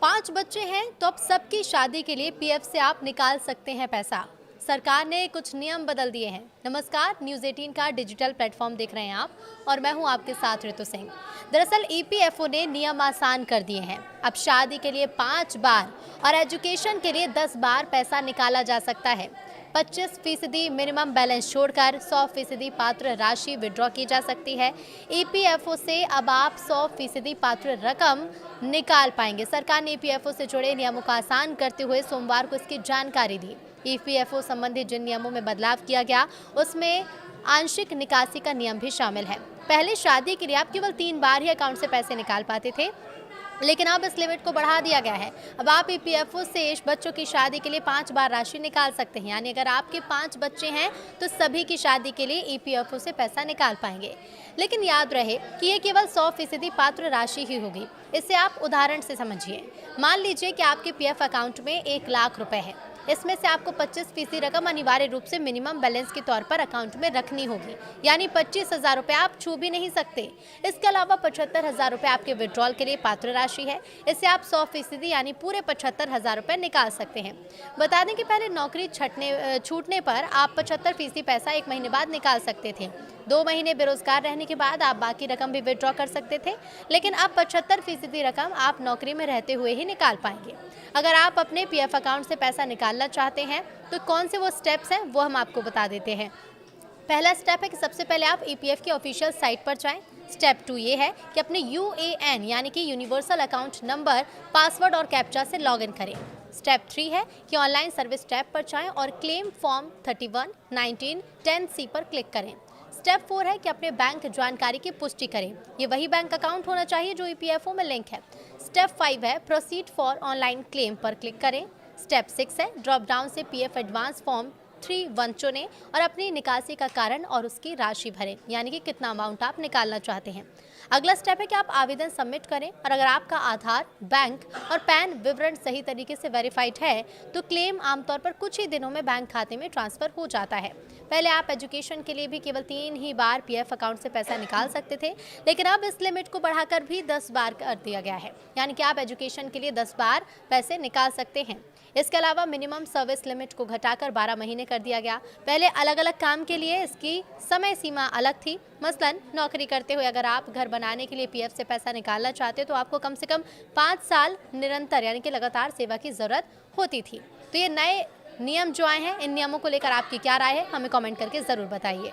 5 बच्चे हैं तो अब सबकी शादी के लिए पीएफ से आप निकाल सकते हैं पैसा। सरकार ने कुछ नियम बदल दिए हैं। नमस्कार, न्यूज़ 18 का डिजिटल प्लेटफॉर्म देख रहे हैं आप और मैं हूं आपके साथ ऋतु सिंह। दरअसल ईपीएफओ ने नियम आसान कर दिए हैं। अब शादी के लिए 5 बार और एजुकेशन के लिए 10 बार पैसा निकाला जा सकता है। 25% मिनिमम बैलेंस छोड़कर 100% पात्र राशि विड्रॉ की जा सकती है। ईपीएफओ से अब आप 100% पात्र रकम निकाल पाएंगे। सरकार ने ईपीएफओ से जुड़े नियमों को आसान करते हुए सोमवार को इसकी जानकारी दी। ईपीएफओ संबंधी जिन नियमों में बदलाव किया गया उसमें आंशिक निकासी का नियम भी शामिल है। पहले शादी के लिए आप केवल 3 बार ही अकाउंट से पैसे निकाल पाते थे, लेकिन अब इस लिमिट को बढ़ा दिया गया है। अब आप ईपीएफओ से बच्चों की शादी के लिए 5 बार राशि निकाल सकते हैं। यानी अगर आपके 5 बच्चे हैं तो सभी की शादी के लिए ईपीएफओ से पैसा निकाल पाएंगे। लेकिन याद रहे कि ये केवल 100% पात्र राशि ही होगी। इसे आप उदाहरण से समझिए। मान लीजिए कि आपके पीएफ अकाउंट में 1 लाख रुपए है। इसमें से आपको 25% रकम अनिवार्य रूप से मिनिमम बैलेंस के तौर पर अकाउंट में रखनी होगी। यानी 25,000 रुपये आप छू भी नहीं सकते। इसके अलावा 75,000 रुपये आपके विड्रॉल के लिए पात्र राशि है। इससे आप 100% यानी पूरे 75,000 रुपये निकाल सकते हैं। बता दें कि पहले नौकरी छूटने पर आप 75% पैसा 1 महीने बाद निकाल सकते थे। 2 महीने बेरोजगार रहने के बाद आप बाकी रकम भी विड्रॉ कर सकते थे, लेकिन अब 75% रकम आप नौकरी में रहते हुए ही निकाल पाएंगे। अगर आप अपने पीएफ अकाउंट से पैसा निकालना चाहते हैं तो कौन से वो स्टेप्स हैं वो हम आपको बता देते हैं। पहला स्टेप है कि सबसे पहले आप ईपीएफ की ऑफिशियल साइट पर जाएं। स्टेप 2 ये है कि अपने यूएएन यानी कि यूनिवर्सल अकाउंट नंबर, पासवर्ड और कैप्चा से लॉगिन करें। स्टेप 3 है कि ऑनलाइन सर्विस टैब पर जाएं और क्लेम फॉर्म 31, 19, 10C पर क्लिक करें। स्टेप 4 है कि अपने बैंक जानकारी की पुष्टि करें। ये वही बैंक अकाउंट होना चाहिए जो ईपीएफओ में लिंक है। स्टेप 5 है प्रोसीड फॉर ऑनलाइन क्लेम पर क्लिक करें। स्टेप 6 है ड्रॉप डाउन से पीएफ एडवांस फॉर्म 3(1) चुनें और अपनी निकासी का कारण और उसकी राशि भरें, यानी कि कितना अमाउंट आप निकालना चाहते हैं। अगला स्टेप है कि आप आवेदन सबमिट करें और अगर आपका आधार, बैंक और पैन विवरण सही तरीके से वेरीफाइड है तो क्लेम आमतौर पर कुछ ही दिनों में बैंक खाते में ट्रांसफर हो जाता है। पहले आप एजुकेशन के लिए भी केवल 3 ही बार पीएफ अकाउंट से पैसा निकाल सकते थे, लेकिन अब इस लिमिट को बढ़ाकर भी 10 बार कर दिया गया है। यानी कि आप एजुकेशन के लिए 10 बार पैसे निकाल सकते हैं। इसके अलावा मिनिमम सर्विस लिमिट को घटाकर 12 महीने कर दिया गया। पहले अलग अलग काम के लिए इसकी समय सीमा अलग थी। मसलन नौकरी करते हुए अगर आप घर बनाने के लिए पीएफ से पैसा निकालना चाहते तो आपको कम से कम 5 साल निरंतर यानी कि लगातार सेवा की ज़रूरत होती थी। तो ये नए नियम जो आए हैं, इन नियमों को लेकर आपकी क्या राय है, हमें कमेंट करके ज़रूर बताइए।